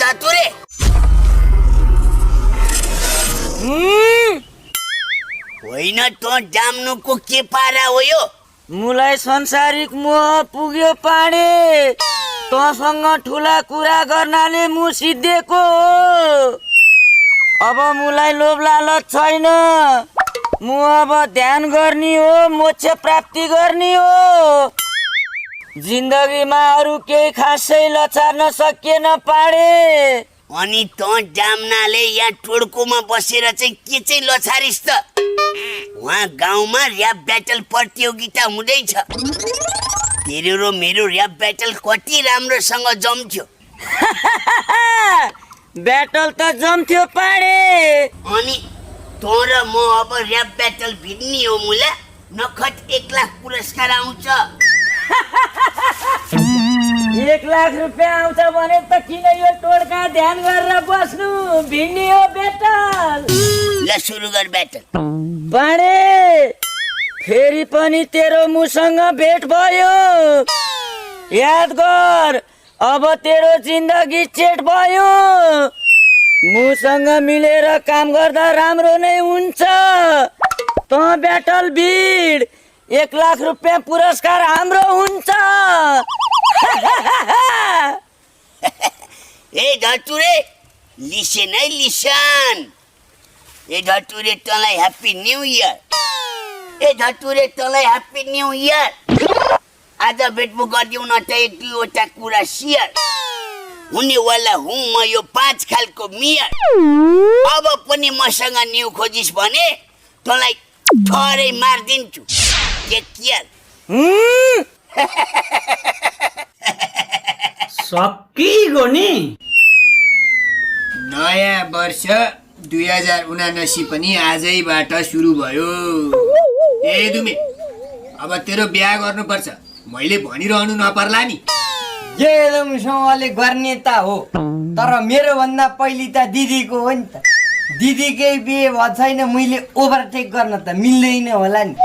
धतुरे होइन त जाम्नुको के पारा हो यो? मुलाई संसारिक मोह पुग्यो पाडे। तँसँग ठुला कुरा गर्नाले मु सिद्धेको हो। अब मुलाई लोभ लालच छैन। मु अब ध्यान गर्ने हो, मोक्ष प्राप्ति गर्ने हो। जिन्दगीमा अरू केही खासै लचार्न सकिएन पाडे। अनि त जाम्नाले यहाँ टोड्कोमा बसेर चाहिँ के चाहिँ लछारिस् त? वहाँ गाउँमा र्याप ब्याटल प्रतियोगिता हुँदैछ। तेरो र मेरो र्याप ब्याटल कति राम्रोसँग जम्थ्यो। ब्याटल त जम्थ्यो पाडे। अनि तँ र म अब र्याप ब्याटल भिड्ने हो मुला। नखट 1 लाख पुरस्कार आउँछ। 1 लाख रुपियाँ आउँछ भने त किन यो टोड्का ध्यान गरेर बस्नु? भिड्ने हो ब्याटल। ल सुरु गर ब्याटल। पाडे फेरि पनि तेरो मुसँग भेट भयो। याद गर, अब तेरो जिन्दगी चेट भयो। मुसँग मिलेर काम गर्दा राम्रो नै हुन्छ। तँ ब्याटल भिड, 1 लाख रुपियाँ पुरस्कार हाम्रो हुन्छ। ए धतुरे, लिसन है लिसन। ए धतुरे तँलाई ह्याप्पी न्यू इयर। ए धतुरे तँलाई ह्याप्पी न्यू इयर। आज भेटमुख गरिदिउँ न त 1-2वटा कुरा सेयर। हुनेवाला हुँ म यो 5 खालको मियर। अब पनि मसँग न्यू खोजिस् भने तँलाई थोरै मारिदिन्छु। Take care. सकिगयो नि। नयाँ वर्ष 2079 पनि आजैबाट सुरु भयो। ए दुमे, अब तेरो बिहा गर्नुपर्छ। मैले भनिरहनु नपर्ला नि। एकदमसँगले गर्ने त हो, तर मेरो भन्दा पहिले त दिदीको हो नि त। दिदीकै बिहे भएको छैन, मैले ओभरटेक गर्न त मिल्दैन होला नि।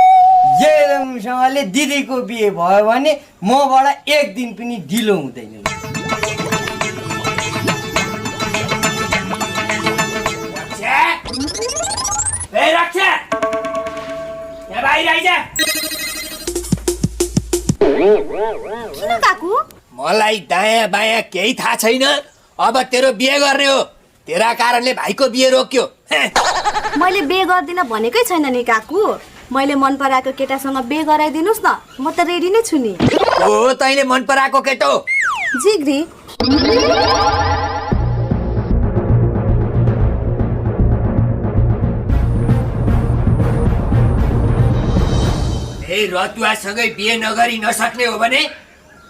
एकदमसँगले दिदीको बिहे भयो भने मबाट 1 दिन पनि ढिलो हुँदैन। किन काकु? मलाई दायाँ बायाँ केही थाहा छैन। अब तेरो बिहे गर्ने हो। तेरा कारणले भाइको बिहे रोक्यो। मैले बिहे गर्दिन भनेकै छैन नि काकु। मैले मन पराएको केटासँग बिहे गराइदिनुस् न, म त रेडी नै छु नि। ओ तैँले मन पराएको केटो? जिग्री। ए रतुवासँगै बिहे नगरी नसक्ने हो भने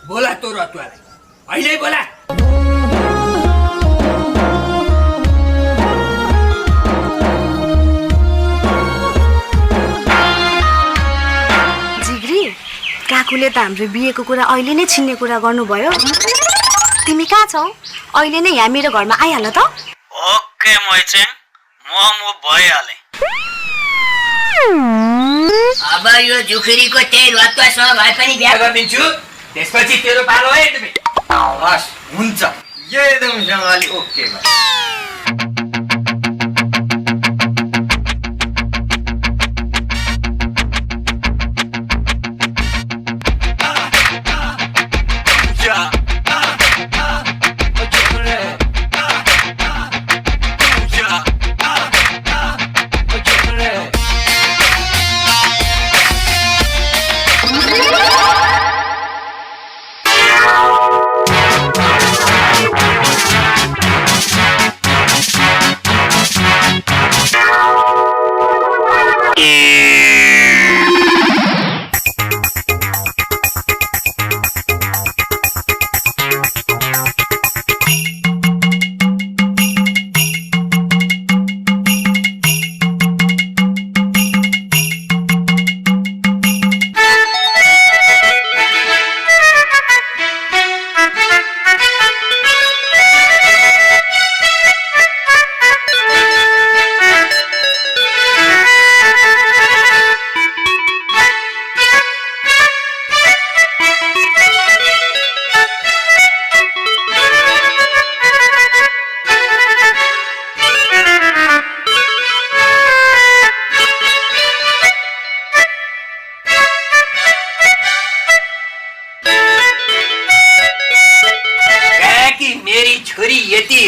बोला तो रतुवालाई, अहिले बोला। जिग्री, काकुले त हाम्रो बिहेको कुरा अहिले नै छिन्ने कुरा गर्नुभयो। तिमी कहाँ छौ? अहिले नै यहाँ मेरो घरमा आइहाल त। ओके मैचेङ, म भइहालेँ। अब यो झुखुरीको त्यही रतुवासँग भए पनि बिहा गरिदिन्छु। त्यसपछि तेरो पालो है तिमी। हस्, हुन्छ। एकदमसँगले ओके भयो।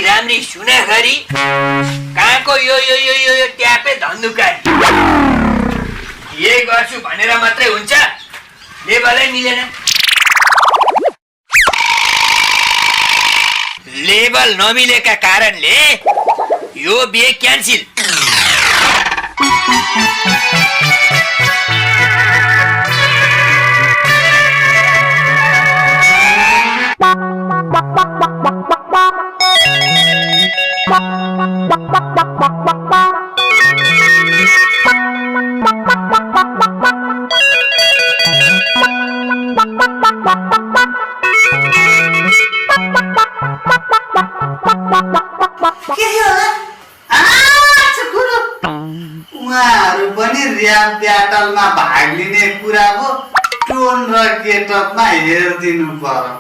राम्री सुने गरी कहाँको यो यो यो यो यो ट्यापे धन्धुकारी यही गर्छु भनेर मात्रै हुन्छ लेभलै मिलेन लेभल नमिलेका कारणले यो बिहे क्यान्सिल उहाँहरू पनि ऱ्याप ब्याटलमा भाग लिने कुरा पो टोन र गेटअपमा हेरिदिनु पर्यो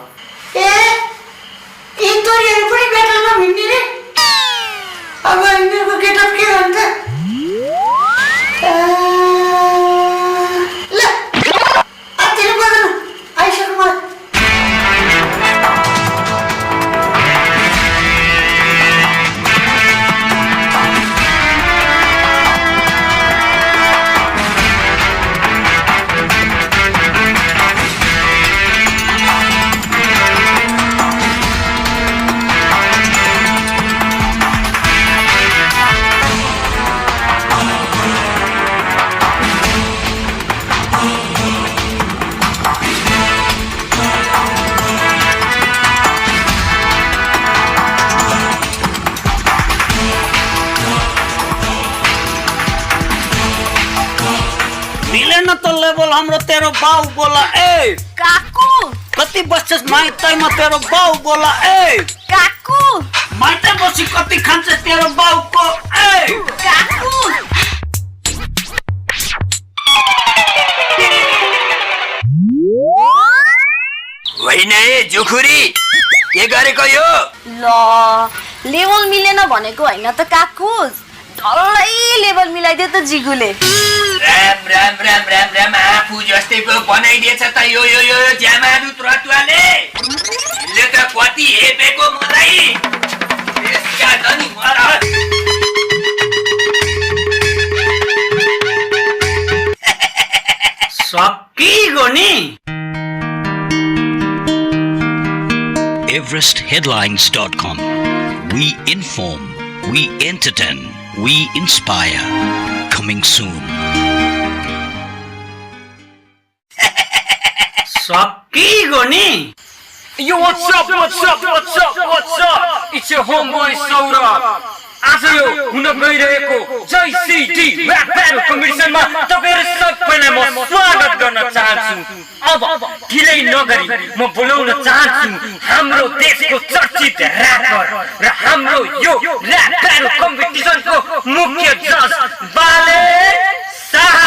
तोरीहरू पनि ब्याटलमा भिड्ने रे अब यिनीहरूको गेटअप के भन्छ ल अतिले बजाउनु आइसक्नु मलाई मिलेन तो लेवल हाम्रो तेरो बाउ बोला ए काकु कति बस्छस् माइतैमा तेरो बाउ बोला ए काकु माइतै बसी कति खान्छस् तेरो बाउको ए काकु होइन ए जुखुरी के गरेको यो ल लेभल मिलेन भनेको होइन त काकु डल्लै लेभल मिलाइदियो त जिगुले राम राम राम राम राम आफू जस्तैको बनाइदिएछ त यो यो यो ज्यामाडु रटुवाले यसले त कति हेपेको मलाई यसका धनी मरहत सकिगयो नि everestheadlines.com. We inform, we entertain, we inspire. Coming soon. सकिगयो नि Yo, what's up? It's your homeboy Saurabh. आज यो हुन गइरहेको जय सिटी ऱ्याप ब्याटल कम्पिटिसनमा तपाईहरु सबैलाई म स्वागत गर्न चाहन्छु। अब ढिलै नगरी म बोलाउन चाहन्छु हाम्रो देशको चर्चित ऱ्यापर र हाम्रो यो ऱ्याप ब्याटल कम्पिटिसनको मुख्य जज बाले शाह।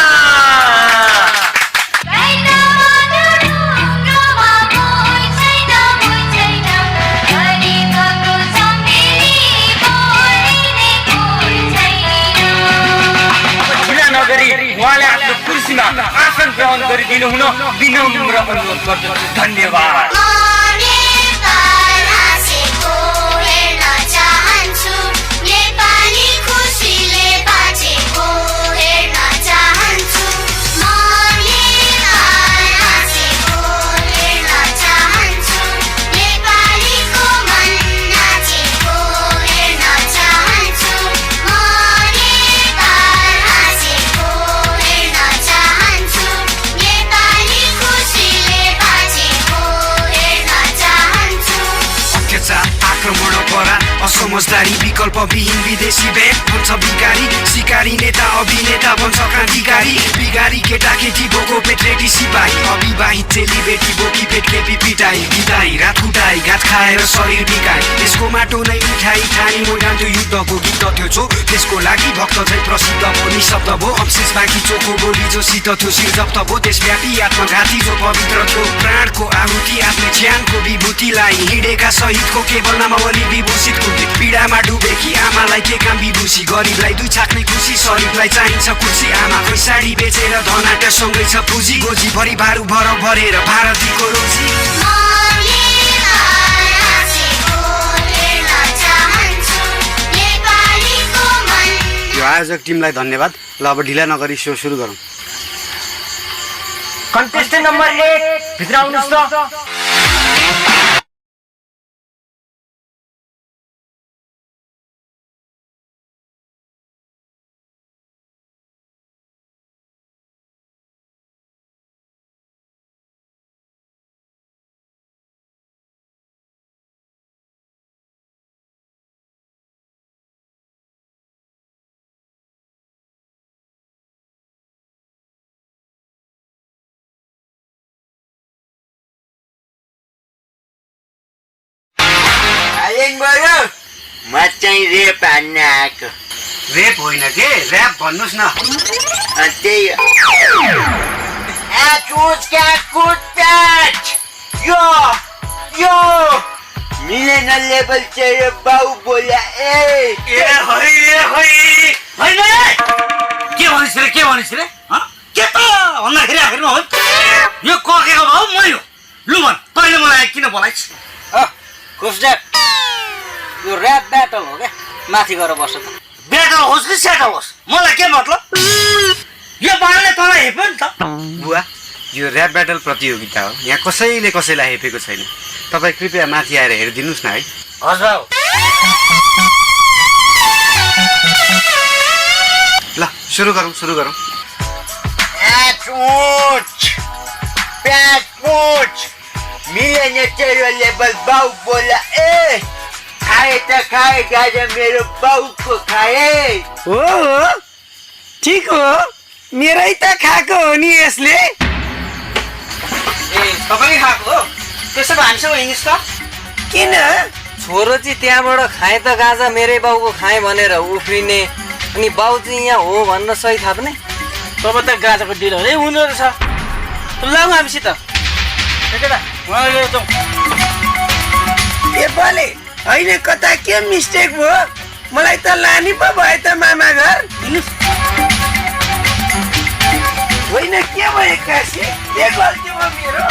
उहाँले आफ्नो कुर्सीमा आसन ग्रहण गरिदिनु हुन विनम्र अनुरोध गर्दछु। धन्यवाद। समझदारी विकल्प विहीन विदेशी ब्यान्ड भन्छ भिकारी सिकारी नेता अभिनेता भन्छ क्रान्तिकारी बिगारी केटा केटी बोको पेट्रेटी सिपाही अविवाहित चेली बेटी बोकी पेट खेपी पिटाई बिदाई रात कुटाई घात खाएर शरीर बिगाई त्यसको माटो नै मिठाई ठानी म जान्छु युद्धको गीत त्यो छो त्यसको लागि भक्त चाहिँ प्रसिद्ध भो निशब्द भो अवशेष बाँकी चोखो बोली जो सिद्ध थियो शिर जप्त भो देशव्यापी आत्मघाती जो पवित्र थियो प्राणको आहुति आफ्नो ज्यानको विभूतिलाई हिँडेका शहीदको केवल नामावली विभूषित कुन्ती पीडामा डुबेकी आमालाई के काम विभूषी गरिबलाई दुई छाक्ने खुसी शरीरलाई चाहिन्छ कुर्सी आमाको साडी बेचेर धनाट सँगै छ पुँजी गोजी भरि भारू भर भरेर भारतीको रोजी आयोजक टिमलाई धन्यवाद। ल अब ढिला नगरी सो सुरु गरौँ। कन्टेस्टेन्ट नम्बर 1 भित्र आउनुहोस् त। म चाहिँ रेप हान्न आएको। रेप होइन के, ऱ्याप भन्नुहोस् न। त्यही यो मिलेन लेभल चाहिँ यो बाउ बोल्या के भनिस् रे के त भन्दाखेरि आखिरमा हो यो ककेको भाउ मै हो। लु भन् तैँले मलाई किन बोलाइस्? खुफजाक यो ऱ्याप ब्याटल हो क्या, माथि गएर बस्छ त। ब्याटल होस् कि सेटल होस् मलाई के मतलब? यो बालले तँलाई हेप्यो नि त। बुवा, यो ऱ्याप ब्याटल प्रतियोगिता हो, यहाँ कसैले कसैलाई हेपेको छैन। तपाईँ कृपया माथि आएर हेरिदिनुहोस् न है। हजुर बाबु। ल सुरु गरौँ। मिलेन तेरो लेभल बाउ बोला खाए त खाए गाजा मेरो बाउको खाए। हो ठिक हो, मेरै त खाएको हो नि यसले। तपाईँ खाएको हो? त्यसो भए हामीसँग हिँड्नुहोस् त। किन? छोरो चाहिँ त्यहाँबाट खाए त गाजा मेरै बाउको खाएँ भनेर उफ्रिने, अनि बाउ चाहिँ यहाँ हो भन्न सही थाहा पनि। तपाईँ त गाजाको डिलरै हुँदो रहेछ। लाउँ हामीसित। ए बले होइन, कता के मिस्टेक भयो? मलाई त लानी पो भयो त मामा घर। होइन के भयो काशी, के गल्ती भयो मेरो?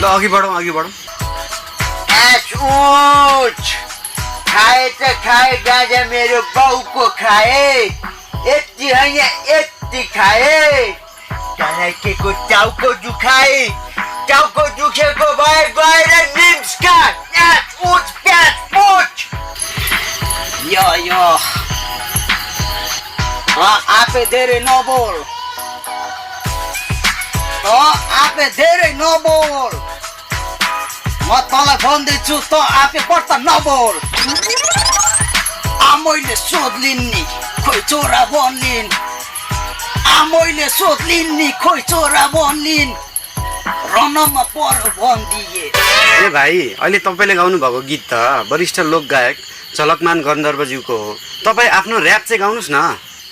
ल अघि बढौँ। खाए त खाए गाजा मेरो बाउको खाए, यति होइन यति खाए। तँलाई के को टाउको दुखाए, टाउको दुखेको भए गएर निम्स काट, यो आपे धेरै नबोल, म तँलाई भन्दैछु त आपे पर्ता नबोल। आमैले सोध्लिन् नि खोइ चोरा बन्लिन्, आमैले सोध्लिन् नि खोइ चोरा बन्लिन्, रनमा पर भनिदिए। ए भाइ, अहिले तपाईँले गाउनु भएको गीत त वरिष्ठ लोक गायक झलकमान गन्धर्वज्यूको हो। तपाईँ आफ्नो ऱ्याप चाहिँ गाउनुहोस् न।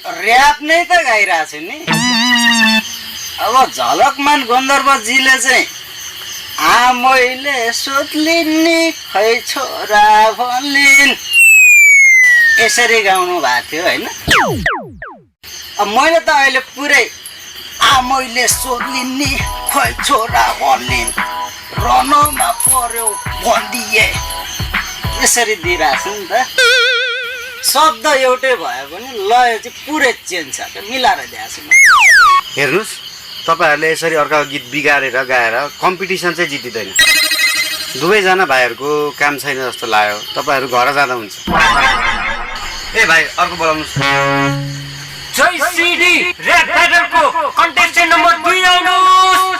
ऱ्याप नै त गाइरहेको छु नि। अब झलकमान गन्धर्वजीले चाहिँ आमैले सोध्लिन् नि खै छोरा भनिन् यसरी गाउनु भएको थियो होइन। अब मैले त अहिले पुरै आमैले सोध्लिन् नि खै छोरा भनिन्, रनमा पर्यो भनिदिए यसरी दिइरहेको छु नि त। शब्द एउटै भए पनि लय चाहिँ पुरै चेन्ज छ, मिलाएर दिएको छु। हेर्नुहोस्, तपाईँहरूले यसरी अर्काको गीत बिगारेर गाएर कम्पिटिसन चाहिँ जितिँदैन। दुवैजना भाइहरूको काम छैन जस्तो लाग्यो, तपाईँहरू घर जाँदा हुन्छ। ए भाइ, अर्को बोलाउनुहोस्। जय सिडी ऱ्याप ब्याटलको कन्टेस्टेन्ट नम्बर 2 आउनुहोस्।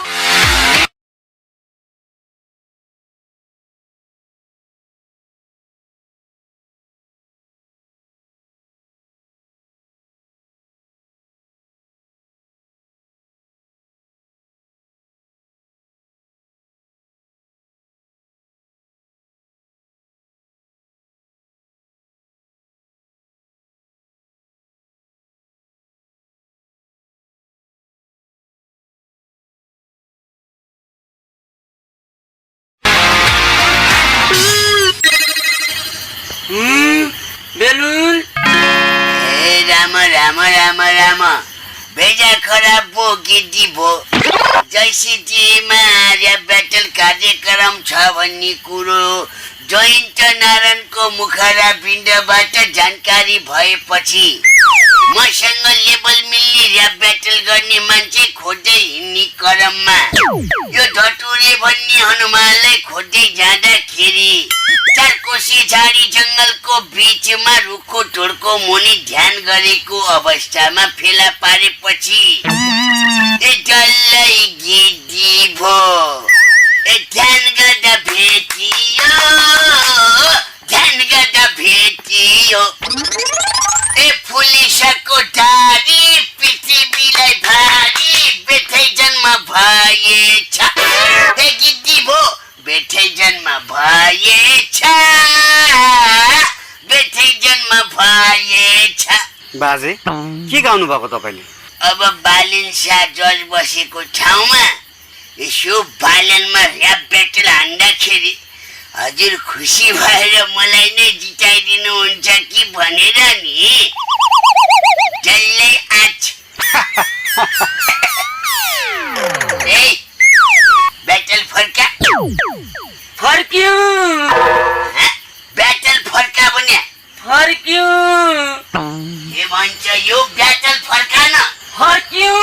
बेलुन राम भेजा खराब भो गिटी भो। जैसिटीमा ऱ्याप ब्याटल कार्यक्रम छ भन्ने कुरो जयन्त नारायणको मुखरा पिण्डबाट जानकारी भएपछि मसँग लेबल मिल्ने र्याप ब्याटल गर्ने मान्छे खोज्दै हिँड्ने क्रममा यो धटुरे भन्ने हनुमानलाई खोज्दै जाँदाखेरि चारकोसी झाडी जङ्गलको बीचमा रुखको ढोडको मुनि ध्यान गरेको अवस्थामा फेला पारेपछि डल्लै गिद्दी भो ध्यान गर्दा भेटियो पुलिसको डारी पृथ्वीलाई भारी बेठै जन्म भएछ गिद्दी भो बेठै जन्म भएछ बाजे के गाउनु भएको तपाईँले? अब बालिन शाह जज बसेको ठाउँमा यसो बालनमा र्याप ब्याटल हान्दाखेरि हजुर खुसी भएर मलाई नै जिताइदिनुहुन्छ कि भनेर नि जल्लै आछ ब्याटल फर्का फर्क्यौ ब्याटल फर्का भने फर्क्यौ के भन्छ यो ब्याटल फर्का न फर्क्यौ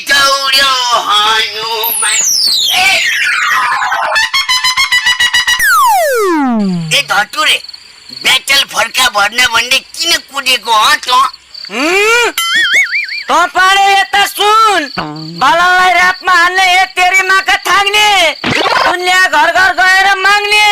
दौड्यो हनुमान धटुरे ब्याटल फर्का भर्न भन्ने किन कुदेको हो त तपाईले यता सुन बालनलाई र्यापमा हाल्ने एक तेरीमाका थाङ्ने दुनिया घर घर गएर माग्ने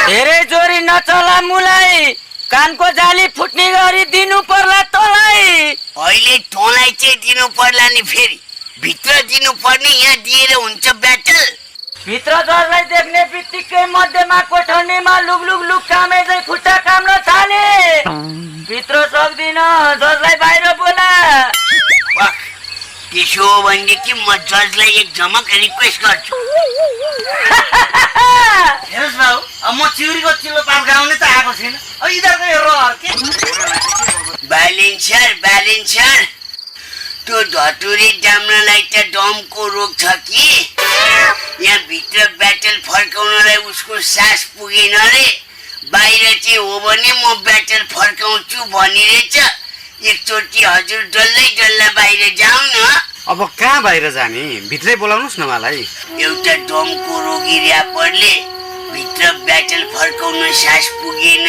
धेरै जोरी नचला मुलाई कानको जाली फुट्ने गरी दिनु पर्ला तँलाई अहिले तँलाई चाहिँ दिनु पर्ला नि फेरि भित्र दिनु पर्ने यहाँ दिएर हुन्छ ब्याटल भित्र जसलाई देख्ने बित्तिकै मध्यमा कोठौनीमा लुक लुक लुक कामे चाहिँ खुट्टा काम्न थाले भित्र सक्दिन जसलाई बाहिर बोला त्यसो हो भनेदेखि म जजलाई एक झमक रिक्वेस्ट गर्छु हेर्नुहोस् बाबु अब म चिउरीको चिल्लो पात गाउने त आएको छैन अब यिनीहरूको यो रहर के बालिन सर त्यो धटुरी डाम्नलाई त दमको रोग छ कि यहाँ भित्र ब्याटल फर्काउनलाई उसको सास पुगेन रे बाहिर चाहिँ हो भने म ब्याटल फर्काउँछु भनिरहेछ एकचोटि हजुर डल्ला बाहिर जाऊ न अब कहाँ बाहिर जाने भित्रै बोलाउनुस् न मलाई एउटा दमको रोगी र्यापरले भित्र ब्याटल फर्काउन सास पुगेन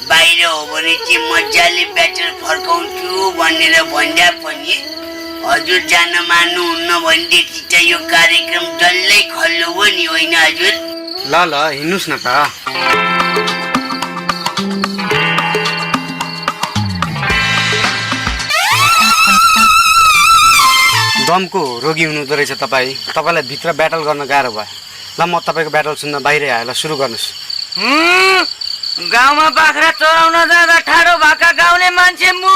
बाहिर हो भने चाहिँ मजाले ब्याटल फर्काउँछु भनेर भन्दा पनि हजुर जान मान्नुहुन्न भनेदेखि त यो कार्यक्रम डल्लै खल्लो हो नि होइन हजुर ल हिँड्नुस् न त दमको रोगी हुनुहुँदो रहेछ तपाईँलाई भित्र ब्याटल गर्न गाह्रो भयो ल म तपाईँको ब्याटल सुन्न बाहिरै आयो ल सुरु गर्नुहोस् गाउँमा बाख्रा चराउन जाँदा ठाडो भएका गाउने मान्छे मु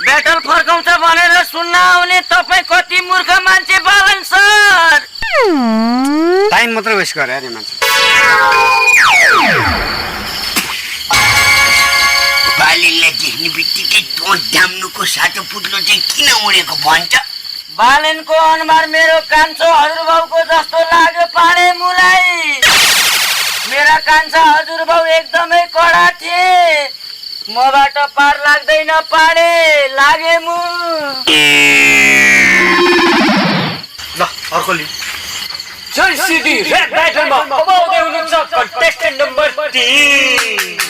ब्याटल फर्काउँछ भनेर सुन्न आउने तपाईँ कति मूर्ख मान्छे बालन सर टाइम मात्रै वेस्ट गरे अरे मान्छे बालिनलाई देख्ने बित्तिकै तँ डाम्नुको सातो पुत्लो चाहिँ किन उडेको भन्छ बालेनको अनुहार मेरो कान्छो हजुरबाउको जस्तो लाग्यो पाडे मुलाई मेरा कान्छा हजुरबाउ एकदमै कडा थिए मबाट पार लाग्दैन पाडे लागे मु ल अर्को लि जय सिटी र्याप ब्याटलमा अब आउँदै हुनुहुन्छ कन्टेस्टेन्ट नम्बर 3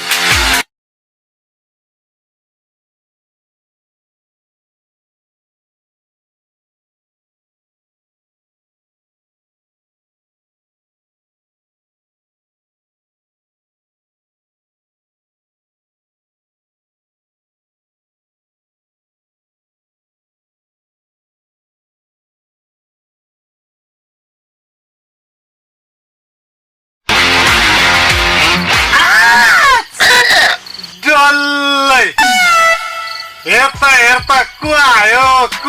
हेर्ता को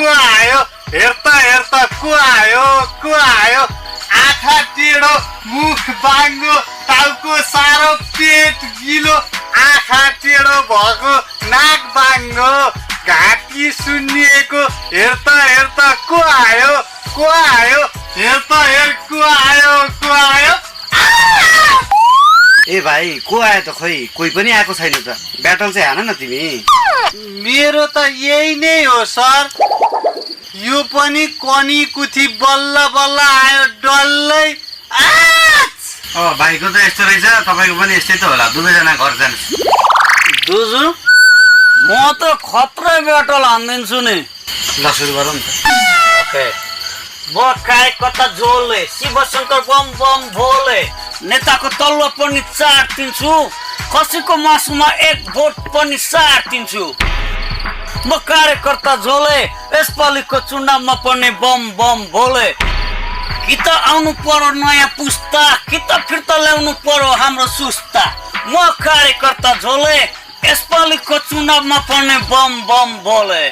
आयो हेर्ता को आयो आँखा टेढो मुख बाङ्गो टाउको सारो पेट गिलो आँखा टेढो भएको नाक बाङ्गो घाँटी सुन्निएको हेर्ता को आयो हेर्ता को आयो ए भाइ को आयो त खै कोही पनि आएको छैन त ब्याटल चाहिँ हान न तिमी मेरो त यही नै हो सर यो पनि कनी कुथी बल्ल बल्ल आयो डल्लै भाइको त यस्तो रहेछ तपाईँको पनि यस्तै त होला दुवैजना घर जानुहोस् दुजु म त खत्रै ब्याटल हान्दिन्छु नि ल सुरु गरौँ नि त म काय कता झोले शिवशङ्कर बम बम भोले नेताको तल्लो पनि चाटिदिन्छु खसीको मासुमा 1 भोट पनि साटिदिन्छु म कार्यकर्ता झोले यसपालिको चुनावमा पनि बम बम भोले कि त आउनु पर्यो नयाँ पुस्ता कि त फिर्ता ल्याउनु पर्यो हाम्रो सुस्ता म कार्यकर्ता झोले यसपालिको चुनावमा पनि बम बम भोले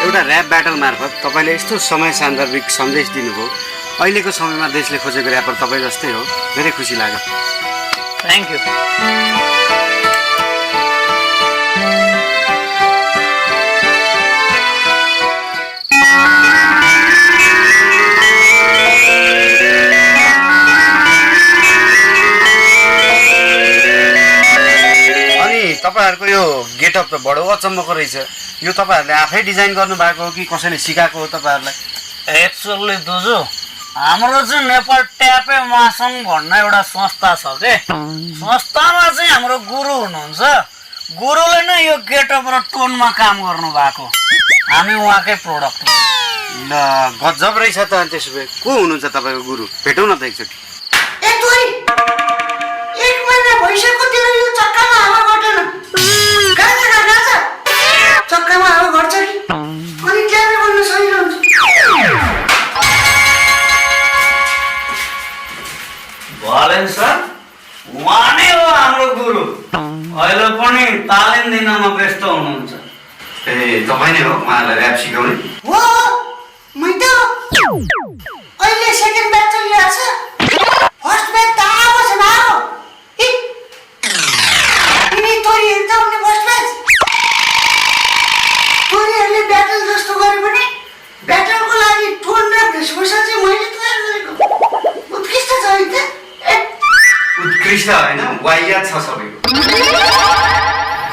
एउटा ऱ्याप ब्याटल मार्फत तपाईँले यस्तो समय सान्दर्भिक सन्देश दिनुभयो अहिलेको समयमा देशले खोजेको ऱ्यापर तपाईँ जस्तै हो धेरै खुसी लाग्यो थ्याङ्क यू तपाईँहरूको यो गेटअप त बडो अचम्मको रहेछ यो तपाईँहरूले आफै डिजाइन गर्नुभएको हो कि कसैले सिकाएको हो तपाईँहरूलाई एक्चुअली दुजु हाम्रो चाहिँ नेपाल ट्यापे महासङ्घ भन्ने एउटा संस्था छ के संस्थामा चाहिँ हाम्रो गुरु हुनुहुन्छ गुरुले नै यो गेटअप र टोनमा काम गर्नु भएको हामी उहाँकै प्रोडक्ट ल गजब रहेछ त अनि त्यसो भए को हुनुहुन्छ तपाईँको गुरु भेटौँ न त एकचोटि एक महिना भइसक्यो तेरो यो चक्कामा हावा घटेन चक्कामा हावा घट्छ कि अनि ट्यापे बन्न सजिलो हुन्छ भलेन सर उहाँ नै हो हाम्रो गुरु अहिले पनि तालिम दिनमा व्यस्त हुनुहुन्छ ए तपाईँ नै हो उहाँलाई ऱ्याप सिकाउने हो मै त अहिले सेकेन्ड ब्याच चलिरहेको छ फर्स्ट ब्याच त आएको छैन आएको यिनी तोरीहरू त उनी फर्स्ट ब्याच तोरीहरूले ब्याटल जस्तो गरे पनि ब्याटलको लागि टोन र भेषभूषा चाहिँ मैले तयार गरेको उत्कृष्ट छ है त उत्कृष्ट होइन वाइयात छ सबैको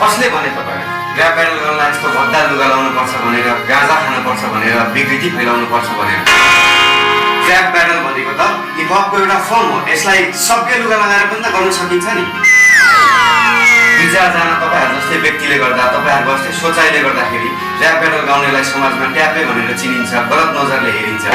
कसले भने तपाईँले ऱ्याप ब्याटल गर्नलाई यस्तो भद्दा लुगा लाउनु पर्छ भनेर गाँजा खानुपर्छ भनेर विकृति फैलाउनु पर्छ भनेर ऱ्याप ब्याटल भनेको त हिपहपको एउटा फर्म हो यसलाई सबै लुगा लगाएर पनि त गर्न सकिन्छ नि दुई चारजना तपाईँहरू जस्तै व्यक्तिले गर्दा तपाईँहरूको जस्तै सोचाइले गर्दाखेरि ऱ्याप ब्याटल गाउनेलाई समाजमा ट्यापे भनेर चिनिन्छ गलत नजरले हेरिन्छ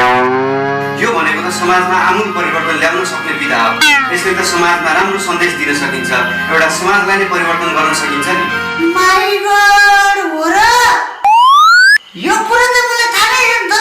यो भनेको त समाजमा आमूल परिवर्तन ल्याउन सक्ने विधा हो यसले त समाजमा राम्रो सन्देश दिन सकिन्छ एउटा समाजलाई नै परिवर्तन गर्न सकिन्छ नि माय गॉड हो र यो कुरा त मलाई थाहा नै थिएन त